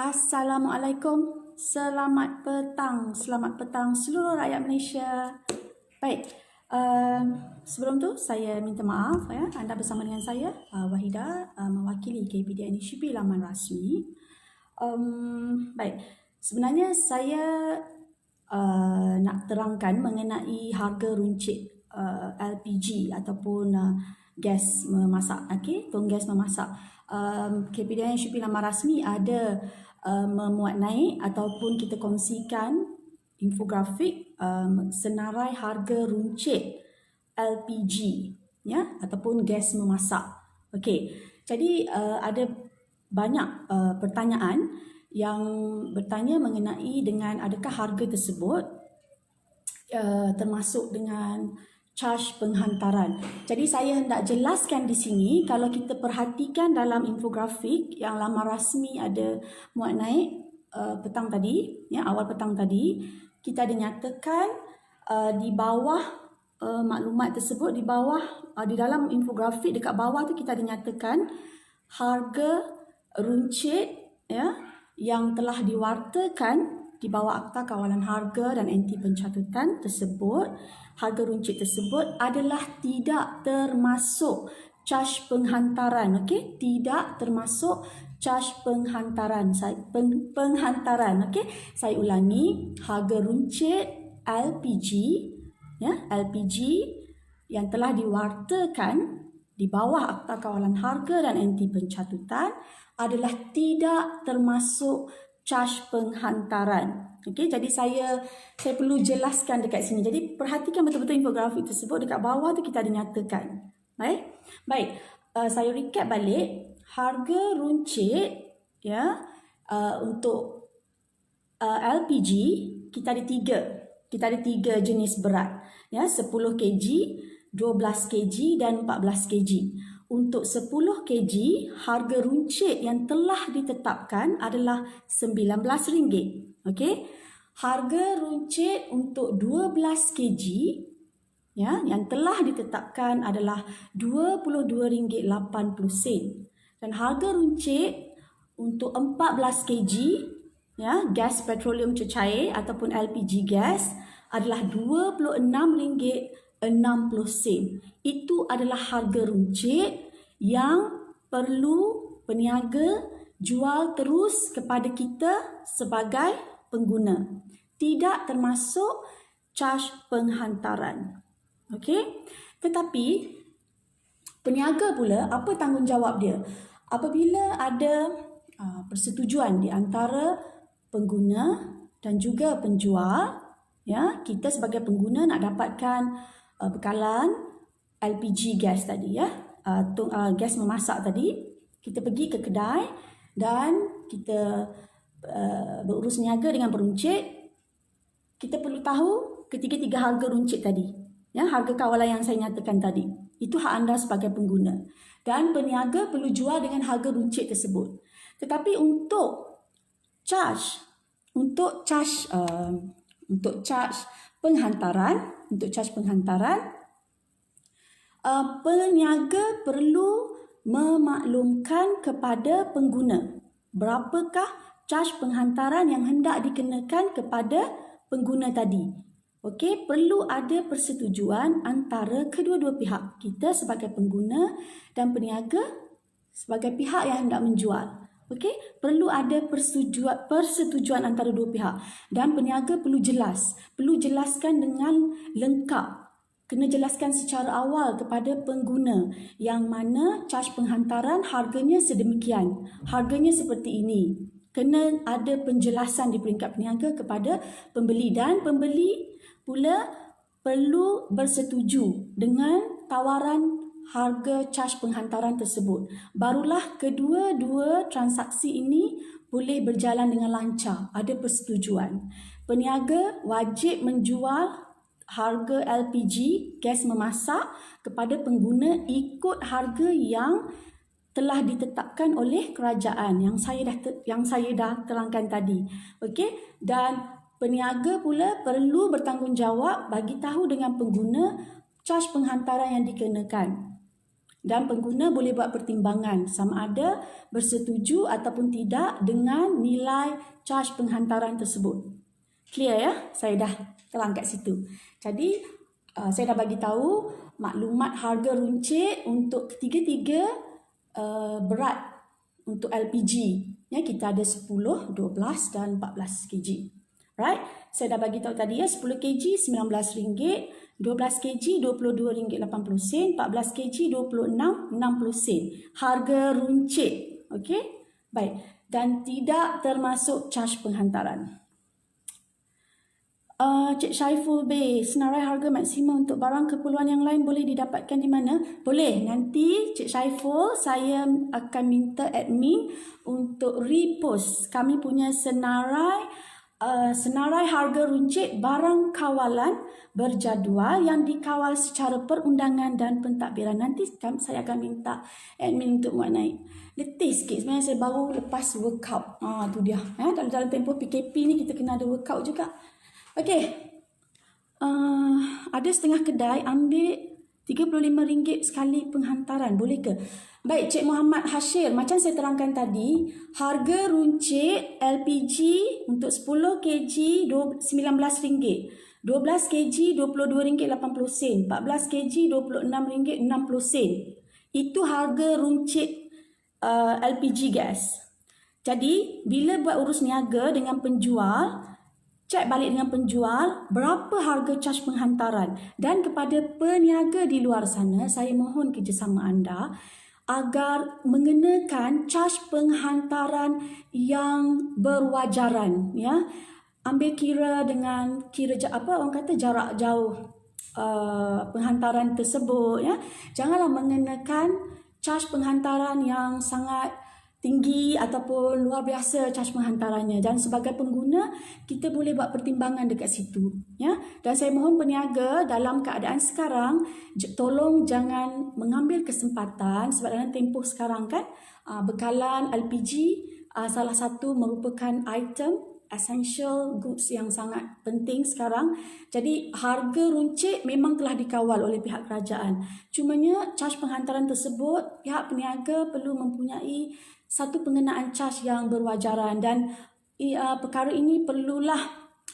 Assalamualaikum, selamat petang seluruh rakyat Malaysia. Baik, sebelum tu saya minta maaf ya, anda bersama dengan saya Wahida, mewakili KPDN Shippi laman rasmi. Baik, sebenarnya saya nak terangkan mengenai harga runcit LPG ataupun gas memasak, okey, tong gas memasak. KPDN Shippi laman rasmi ada memuat naik ataupun kita kongsikan infografik senarai harga runcit LPG ya ataupun gas memasak. Okey. Jadi ada banyak pertanyaan yang bertanya mengenai dengan adakah harga tersebut termasuk dengan charge penghantaran. Jadi saya hendak jelaskan di sini, kalau kita perhatikan dalam infografik yang laman rasmi ada muat naik petang tadi, ya, awal petang tadi, kita dinyatakan di bawah maklumat tersebut, di bawah di dalam infografik dekat bawah tu kita dinyatakan harga runcit ya yang telah diwartakan di bawah Akta Kawalan Harga dan Anti Pencatutan tersebut, harga runcit tersebut adalah tidak termasuk charge penghantaran. Okey, tidak termasuk charge penghantaran. Penghantaran. Okey, saya ulangi, harga runcit LPG ya, LPG yang telah diwartakan di bawah Akta Kawalan Harga dan Anti Pencatutan adalah tidak termasuk charge penghantaran. Okey, jadi saya perlu jelaskan dekat sini. Jadi perhatikan betul-betul infografik tersebut, dekat bawah tu kita dinyatakan. Baik. Saya recap balik. Harga runcit ya untuk LPG kita ada tiga. Kita ada tiga jenis berat. Ya, 10 kg, 12 kg dan 14 kg. Untuk 10 kg, harga runcit yang telah ditetapkan adalah RM19. Okey. Harga runcit untuk 12 kg ya yang telah ditetapkan adalah RM22.80. Dan harga runcit untuk 14 kg ya gas petroleum cecair ataupun LPG gas adalah RM26.60. Itu adalah harga runcit yang perlu peniaga jual terus kepada kita sebagai pengguna. Tidak termasuk charge penghantaran. Okey? Tetapi peniaga pula, apa tanggungjawab dia? Apabila ada persetujuan di antara pengguna dan juga penjual, ya, kita sebagai pengguna nak dapatkan bekalan LPG gas tadi ya, gas memasak tadi, kita pergi ke kedai dan kita berurus niaga dengan peruncit. Kita perlu tahu ketiga-tiga harga runcit tadi, ya, harga kawalan yang saya nyatakan tadi. Itu hak anda sebagai pengguna. Dan peniaga perlu jual dengan harga runcit tersebut. Tetapi untuk charge penghantaran, peniaga perlu memaklumkan kepada pengguna berapakah charge penghantaran yang hendak dikenakan kepada pengguna tadi. Okey, perlu ada persetujuan antara kedua-dua pihak, kita sebagai pengguna dan peniaga sebagai pihak yang hendak menjual. Okey, perlu ada persetujuan antara dua pihak dan peniaga perlu jelaskan dengan lengkap. Kena jelaskan secara awal kepada pengguna yang mana charge penghantaran harganya sedemikian, harganya seperti ini. Kena ada penjelasan di peringkat peniaga kepada pembeli, dan pembeli pula perlu bersetuju dengan tawaran harga charge penghantaran tersebut. Barulah kedua-dua transaksi ini boleh berjalan dengan lancar, ada persetujuan. Peniaga wajib menjual harga LPG gas memasak kepada pengguna ikut harga yang telah ditetapkan oleh kerajaan yang saya dah terangkan tadi. Okey, dan peniaga pula perlu bertanggungjawab bagi tahu dengan pengguna charge penghantaran yang dikenakan. dan pengguna boleh buat pertimbangan sama ada bersetuju ataupun tidak dengan nilai caj penghantaran tersebut. Clear ya? Saya dah terang kat situ. Jadi saya dah bagi tahu maklumat harga runcit untuk ketiga-tiga berat untuk LPG. Ya, kita ada 10, 12 dan 14 kg. Right? Saya dah bagi tahu tadi ya, 10 kg RM19, 12 kg RM22.80, 14 kg RM26.60. Harga runcit. Okey? Baik. Dan tidak termasuk caj penghantaran. Cik Syaiful B, senarai harga maksimum untuk barang keperluan yang lain boleh didapatkan di mana? Boleh. Nanti Cik Syaiful, saya akan minta admin untuk repost kami punya senarai harga runcit barang kawalan berjadual yang dikawal secara perundangan dan pentadbiran. Nanti saya akan minta admin untuk muat naik. Letih sikit sebenarnya, saya baru lepas workout. Tu dia. Dalam tempoh PKP ni kita kena ada workout juga. Okey. Ada setengah kedai ambil RM35 sekali penghantaran. Boleh ke? Baik, Cik Muhammad Hashir, macam saya terangkan tadi, harga runcit LPG untuk 10 kg RM19, 12 kg RM22.80, 14 kg RM26.60. Itu harga runcit LPG gas. Jadi, bila buat urus niaga dengan penjual, cek balik dengan penjual berapa harga caj penghantaran. Dan kepada peniaga di luar sana, saya mohon kerjasama anda agar mengenakan caj penghantaran yang berwajaran. Ya, ambil kira dengan orang kata jarak jauh penghantaran tersebut. Ya, janganlah mengenakan caj penghantaran yang sangat tinggi ataupun luar biasa caj penghantarannya. Dan sebagai pengguna, kita boleh buat pertimbangan dekat situ. Ya? Dan saya mohon peniaga dalam keadaan sekarang, tolong jangan mengambil kesempatan sebab dalam tempoh sekarang kan, bekalan LPG salah satu merupakan item essential goods yang sangat penting sekarang. Jadi harga runcit memang telah dikawal oleh pihak kerajaan. Cumanya caj penghantaran tersebut, pihak peniaga perlu mempunyai satu pengenaan caj yang berwajaran dan perkara ini perlulah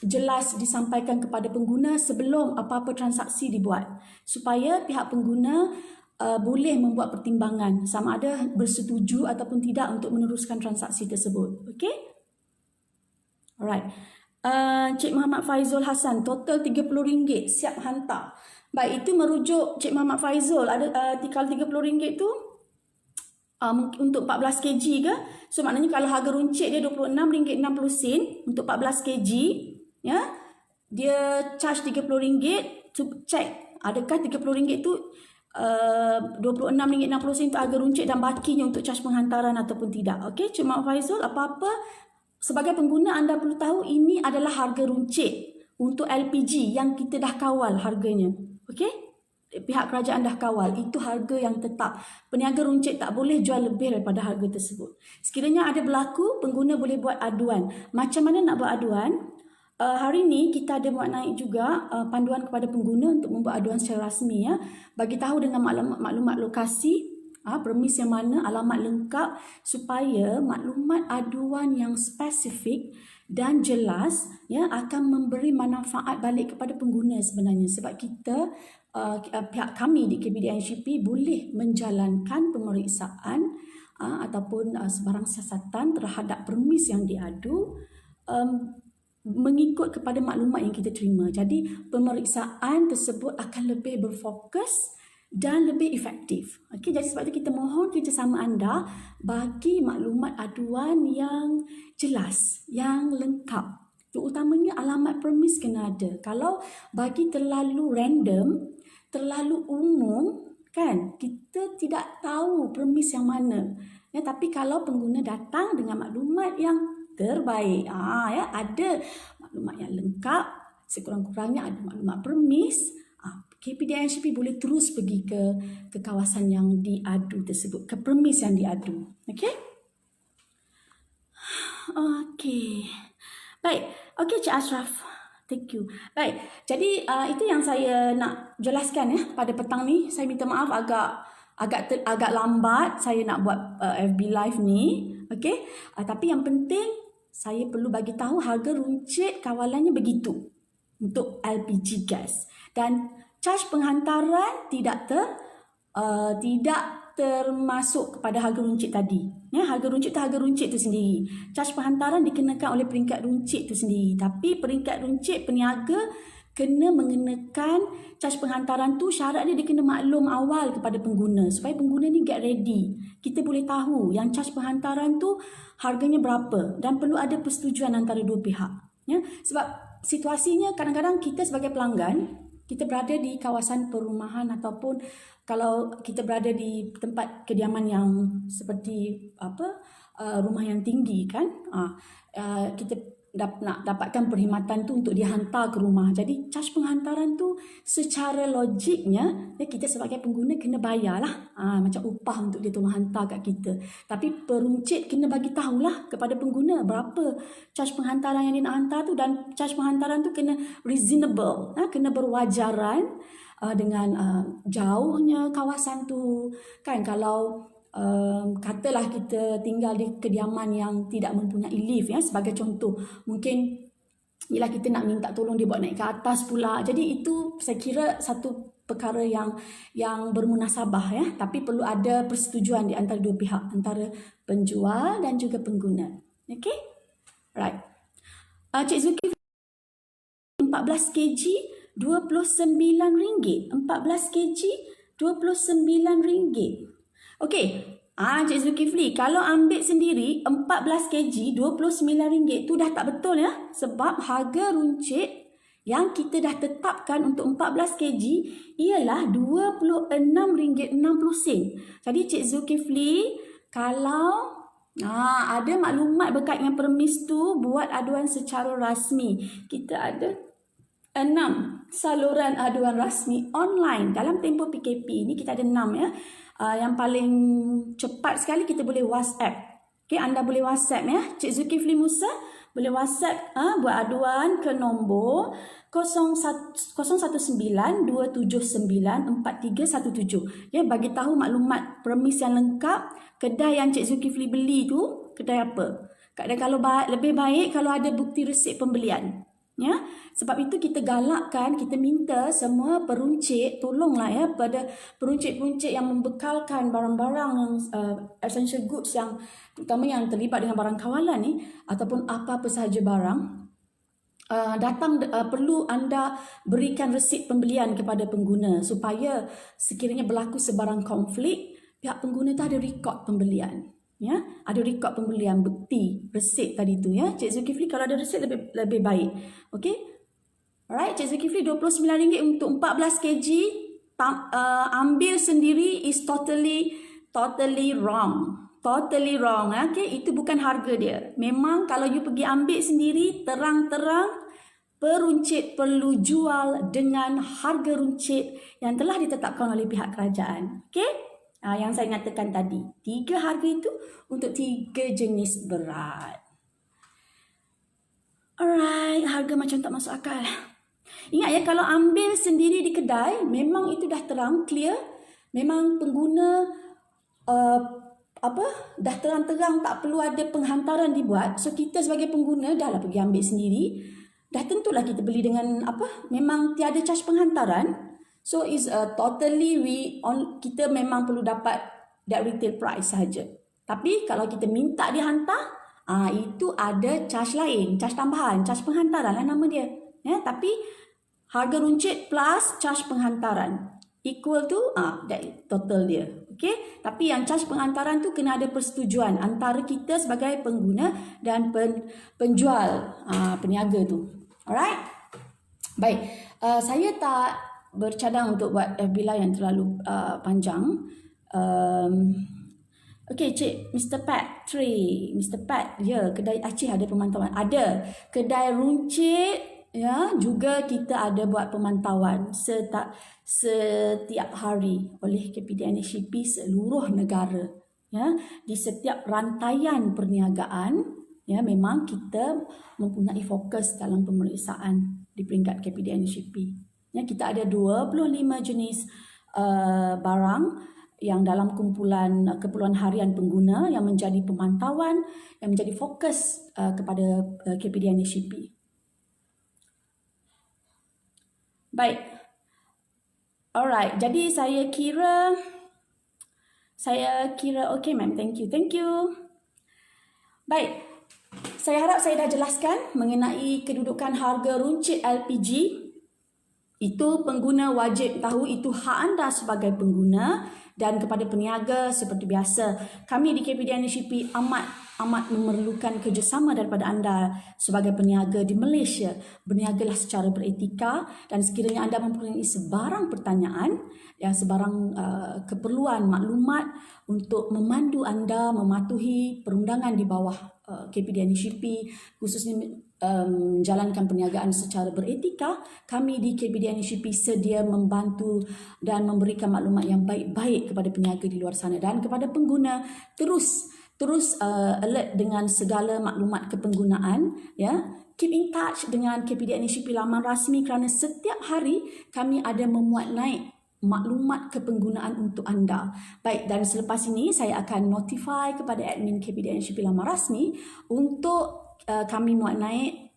jelas disampaikan kepada pengguna sebelum apa-apa transaksi dibuat supaya pihak pengguna boleh membuat pertimbangan sama ada bersetuju ataupun tidak untuk meneruskan transaksi tersebut. Okey? Alright. Cik Muhammad Faizul Hassan, total RM30 siap hantar. Baik, itu merujuk Cik Muhammad Faizul. Ada kalau RM30 tu untuk 14 kg ke? So maknanya kalau harga runcit dia RM26.60 untuk 14 kg, ya. Dia charge RM30 to check adakah RM30 tu RM26.60 untuk harga runcit dan bakinya untuk caj penghantaran ataupun tidak. Okey, Cik Faizul, apa-apa sebagai pengguna anda perlu tahu ini adalah harga runcit untuk LPG yang kita dah kawal harganya. Okey? Pihak kerajaan dah kawal, itu harga yang tetap. Peniaga runcit tak boleh jual lebih daripada harga tersebut. Sekiranya ada berlaku, pengguna boleh buat aduan. Macam mana nak buat aduan? Hari ini kita ada buat naik juga panduan kepada pengguna untuk membuat aduan secara rasmi. Ya. Bagi tahu dengan maklumat lokasi, premis yang mana, alamat lengkap supaya maklumat aduan yang spesifik dan jelas ya akan memberi manfaat balik kepada pengguna sebenarnya. Sebab kita pihak kami di KPDNCP boleh menjalankan pemeriksaan ataupun sebarang siasatan terhadap premis yang diadu mengikut kepada maklumat yang kita terima. Jadi pemeriksaan tersebut akan lebih berfokus dan lebih efektif. Okey, jadi sebab itu kita mohon kerjasama anda bagi maklumat aduan yang jelas, yang lengkap. Terutamanya alamat premis kena ada. Kalau bagi terlalu random, terlalu umum, kan, kita tidak tahu premis yang mana. Ya, tapi kalau pengguna datang dengan maklumat yang terbaik, ya, ada maklumat yang lengkap, sekurang-kurangnya ada maklumat premis, KPDNCP boleh terus pergi ke kawasan yang diadu tersebut, ke premis yang diadu. Okey? Okey. Baik. Okey, Cik Ashraf. Thank you. Baik. Jadi itu yang saya nak jelaskan ya pada petang ni. Saya minta maaf agak agak lambat saya nak buat FB Live ni. Okey. Tapi yang penting saya perlu bagi tahu harga runcit kawalannya begitu untuk LPG gas. Dan caj penghantaran tidak termasuk kepada harga runcit tadi. Ya, harga runcit tu sendiri. Caj penghantaran dikenakan oleh peringkat runcit tu sendiri. Tapi peringkat runcit peniaga kena mengenakan caj penghantaran tu, syarat dia kena maklum awal kepada pengguna supaya pengguna ni get ready. Kita boleh tahu yang caj penghantaran tu harganya berapa dan perlu ada persetujuan antara dua pihak. Ya, sebab situasinya kadang-kadang kita sebagai pelanggan, kita berada di kawasan perumahan ataupun kalau kita berada di tempat kediaman yang seperti rumah yang tinggi kan, kita nak dapatkan perkhidmatan tu untuk dihantar ke rumah. Jadi caj penghantaran tu secara logiknya kita sebagai pengguna kena bayar lah, macam upah untuk dia tolong hantar kat kita. Tapi peruncit kena bagi tahulah kepada pengguna berapa caj penghantaran yang dia nak hantar tu, dan caj penghantaran tu kena reasonable, kena berwajaran dengan jauhnya kawasan tu kan. Kalau katalah kita tinggal di kediaman yang tidak mempunyai lift, ya, sebagai contoh, mungkin ialah kita nak minta tolong dia buat naik ke atas pula. Jadi itu saya kira satu perkara yang bermunasabah, ya, tapi perlu ada persetujuan di antara dua pihak, antara penjual dan juga pengguna. Okey? Right. Cik Zulkifli, 14 kg RM29. 14 kg RM29. Okey, Cik Zulkifli, kalau ambil sendiri 14 kg RM29 tu dah tak betul, ya. Sebab harga runcit yang kita dah tetapkan untuk 14 kg ialah RM26.60. Jadi Cik Zulkifli, kalau ada maklumat berkait dengan permis tu, buat aduan secara rasmi. Kita ada 6 saluran aduan rasmi online. Dalam tempoh PKP ni kita ada 6, ya. Yang paling cepat sekali kita boleh WhatsApp. Okay, anda boleh WhatsApp, ya. Cik Zulkifli Musa boleh WhatsApp buat aduan ke nombor 0192794317. Ya, bagi tahu maklumat permis yang lengkap. Kedai yang Cik Zulkifli beli tu kedai apa? Kadang kalau lebih baik kalau ada bukti resip pembelian. Ya, sebab itu kita galakkan, kita minta semua peruncit tolonglah, ya, pada peruncit-peruncit yang membekalkan barang-barang essential goods yang terutama yang terlibat dengan barang kawalan ni ataupun apa-apa sahaja barang, perlu anda berikan resip pembelian kepada pengguna supaya sekiranya berlaku sebarang konflik, pihak pengguna tu ada rekod pembelian. Ya, ada rekod pembelian, bukti resip tadi tu, ya. Cik Zulkifli, kalau ada resip lebih baik. Okey. Alright, Cik Zulkifli, RM29 untuk 14 kg. Ambil sendiri is totally wrong. Totally wrong. Okay, itu bukan harga dia. Memang kalau you pergi ambil sendiri, terang-terang peruncit perlu jual dengan harga runcit yang telah ditetapkan oleh pihak kerajaan. Okey? Yang saya nyatakan tadi, 3 harga itu untuk 3 jenis berat. Alright, harga macam tak masuk akal. Ingat, ya, kalau ambil sendiri di kedai, memang itu dah terang, clear. Memang pengguna dah terang-terang, tak perlu ada penghantaran dibuat. So kita sebagai pengguna dah lah pergi ambil sendiri. Dah tentulah kita beli dengan memang tiada caj penghantaran. So is kita memang perlu dapat that retail price sahaja. Tapi kalau kita minta dihantar, itu ada caj lain, caj tambahan, caj penghantaran lah nama dia. Ya, tapi harga runcit plus caj penghantaran equal to that total dia. Okey, tapi yang caj penghantaran tu kena ada persetujuan antara kita sebagai pengguna dan penjual, peniaga tu. Alright. Baik, saya tak bercadang untuk buat FB Live yang terlalu panjang. Okey, Cik Mr. Pat 3. Mr. Pat, ya, kedai Aceh ada pemantauan. Ada. Kedai runcit, ya, juga kita ada buat pemantauan setiap hari oleh KPDNHCP seluruh negara. Ya, di setiap rantaian perniagaan, ya, memang kita mempunyai fokus dalam pemeriksaan di peringkat KPDNHCP. Ya, kita ada 25 jenis barang yang dalam kumpulan keperluan harian pengguna yang menjadi pemantauan, yang menjadi fokus kepada KPD NHCP. Baik. Alright, jadi saya kira okay ma'am, thank you. Baik. Saya harap saya dah jelaskan mengenai kedudukan harga runcit LPG. Itu pengguna wajib tahu, itu hak anda sebagai pengguna. Dan kepada peniaga seperti biasa, kami di KPD NHCP amat memerlukan kerjasama daripada anda sebagai peniaga di Malaysia. Berniagalah secara beretika, dan sekiranya anda mempunyai sebarang pertanyaan, sebarang keperluan maklumat untuk memandu anda mematuhi perundangan di bawah KPD NHCP, khususnya menjalankan perniagaan secara beretika, kami di KPD NHCP sedia membantu dan memberikan maklumat yang baik-baik kepada peniaga di luar sana. Dan kepada pengguna, terus alert dengan segala maklumat kepenggunaan, keep in touch dengan KPD NHCP laman rasmi, kerana setiap hari kami ada memuat naik maklumat kepenggunaan untuk anda. Baik, dan selepas ini saya akan notify kepada admin KPD NHCP laman rasmi untuk kami muat naik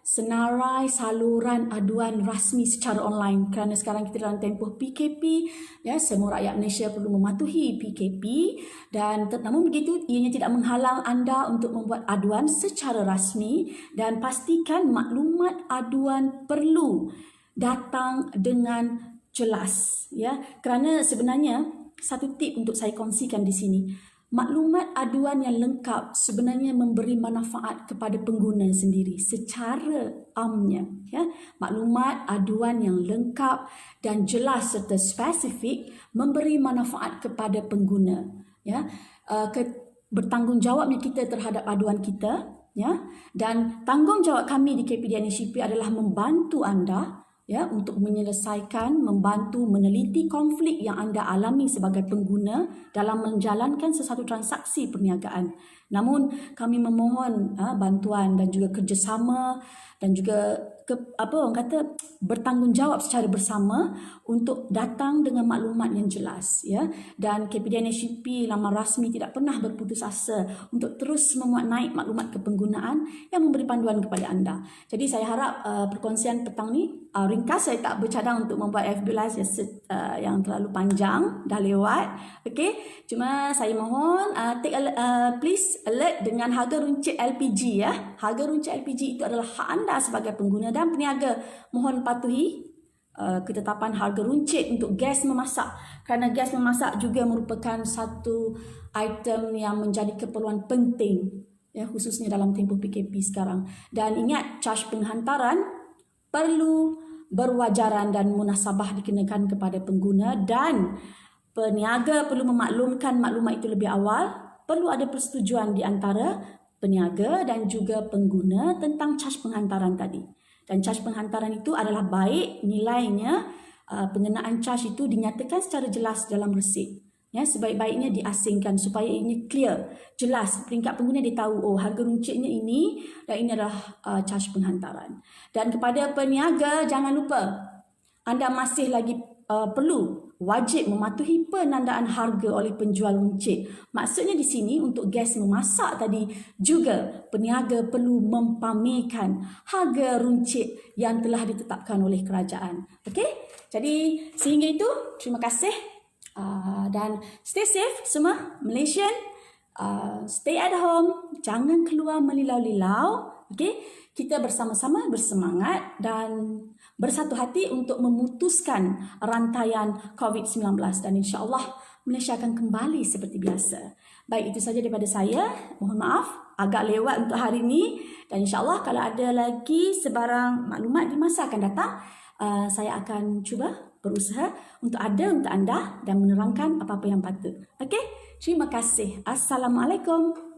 senarai saluran aduan rasmi secara online, kerana sekarang kita dalam tempoh PKP, semua rakyat Malaysia perlu mematuhi PKP, dan namun begitu ianya tidak menghalang anda untuk membuat aduan secara rasmi, dan pastikan maklumat aduan perlu datang dengan jelas, kerana sebenarnya satu tip untuk saya kongsikan di sini, maklumat aduan yang lengkap sebenarnya memberi manfaat kepada pengguna sendiri secara amnya. Maklumat aduan yang lengkap dan jelas serta spesifik memberi manfaat kepada pengguna. Bertanggungjawabnya kita terhadap aduan kita, dan tanggungjawab kami di KPD NHCP adalah membantu anda untuk menyelesaikan, membantu meneliti konflik yang anda alami sebagai pengguna dalam menjalankan sesuatu transaksi perniagaan. Namun kami memohon bantuan dan juga kerjasama dan juga bertanggungjawab secara bersama untuk datang dengan maklumat yang jelas, dan KPD NHCP laman rasmi tidak pernah berputus asa untuk terus memuat naik maklumat kepenggunaan yang memberi panduan kepada anda. Jadi saya harap perkongsian petang ni ringkas, saya tak bercadang untuk membuat FB Live yang terlalu panjang, dah lewat. Okey, cuma saya mohon please alert dengan harga runcit LPG. Harga runcit LPG itu adalah hak anda sebagai pengguna dan peniaga. Mohon patuhi ketetapan harga runcit untuk gas memasak, kerana gas memasak juga merupakan satu item yang menjadi keperluan penting, khususnya dalam tempoh PKP sekarang. Dan ingat, caj penghantaran perlu berwajaran dan munasabah dikenakan kepada pengguna, dan peniaga perlu memaklumkan maklumat itu lebih awal. Perlu ada persetujuan di antara peniaga dan juga pengguna tentang caj penghantaran tadi. Dan caj penghantaran itu adalah baik nilainya, pengenaan caj itu dinyatakan secara jelas dalam resit. Sebaik-baiknya diasingkan supaya ini clear, jelas. Peringkat pengguna dia tahu, harga runcitnya ini dan ini adalah caj penghantaran. Dan kepada peniaga, jangan lupa anda masih lagi perlu wajib mematuhi penandaan harga oleh penjual runcit. Maksudnya di sini untuk gas memasak tadi juga peniaga perlu mempamerkan harga runcit yang telah ditetapkan oleh kerajaan. Okey? Jadi sehingga itu, terima kasih dan stay safe semua Malaysian. Stay at home, jangan keluar melilau-lilau. Okey? Kita bersama-sama bersemangat dan bersatu hati untuk memutuskan rantaian COVID-19, dan insya-Allah Malaysia akan kembali seperti biasa. Baik, itu saja daripada saya. Mohon maaf agak lewat untuk hari ini, dan insya-Allah kalau ada lagi sebarang maklumat di masa akan datang, saya akan cuba berusaha untuk anda dan menerangkan apa-apa yang patut. Okey? Terima kasih. Assalamualaikum.